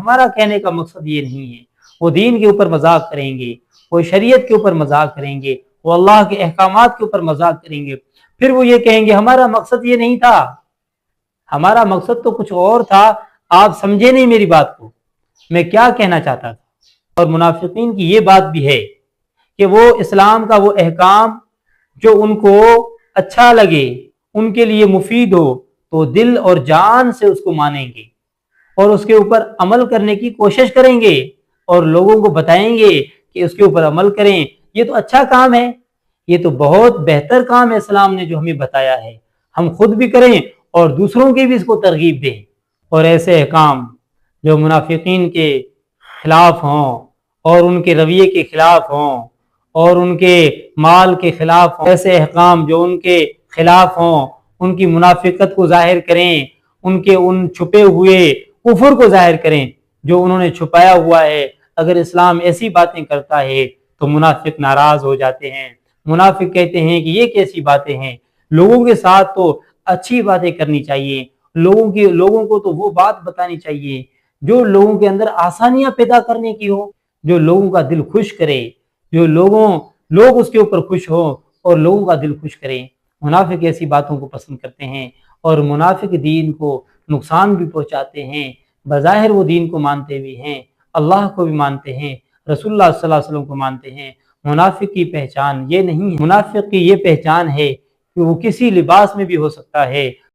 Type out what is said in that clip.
हमारा कहने का मकसद ये नहीं है। वो दीन के ऊपर मजाक करेंगे, वो शरीयत के ऊपर मजाक करेंगे, वो अल्लाह के अहकामात के ऊपर मजाक करेंगे। फिर वो ये कहेंगे हमारा मकसद ये नहीं था, हमारा मकसद तो कुछ और था, आप समझे नहीं मेरी बात को, मैं क्या कहना चाहता था। और मुनाफिकीन की ये बात भी है कि वो इस्लाम का वो अहकाम जो उनको अच्छा लगे, उनके लिए मुफीद हो, तो दिल और जान से उसको मानेंगे और उसके ऊपर अमल करने की कोशिश करेंगे और लोगों को बताएंगे कि उसके ऊपर अमल करें, ये तो अच्छा काम है, ये तो बहुत बेहतर काम है इस्लाम ने जो हमें बताया है, हम खुद भी करें और दूसरों की भी इसको तरगीब दें। और ऐसे अहकाम जो मुनाफिकीन के खिलाफ हों और उनके रवैये के खिलाफ हों और उनके माल के खिलाफ हों, ऐसे अहकाम जो उनके खिलाफ हों, उनकी मुनाफिकत को जाहिर करें, उनके उन छुपे हुए कुफर को जाहिर करें जो उन्होंने छुपाया हुआ है। अगर इस्लाम ऐसी बातें करता है तो मुनाफिक नाराज हो जाते हैं, मुनाफिक कहते हैं कि ये कैसी बातें हैं, लोगों के साथ तो अच्छी बातें करनी चाहिए, लोगों को तो वो बात बतानी चाहिए जो लोगों के अंदर आसानियां पैदा करने की हो, जो लोगों का दिल खुश करे, जो लोग उसके ऊपर खुश हो और लोगों का दिल खुश करें। मुनाफिक ऐसी बातों को पसंद करते हैं और मुनाफिक दीन को नुकसान भी पहुंचाते हैं। बज़ाहिर वो दीन को मानते भी हैं, अल्लाह को भी मानते हैं, रसूलुल्लाह सल्लल्लाहु अलैहि वसल्लम को मानते हैं। मुनाफिक की पहचान ये नहीं है, मुनाफिक की ये पहचान है कि वो किसी लिबास में भी हो सकता है,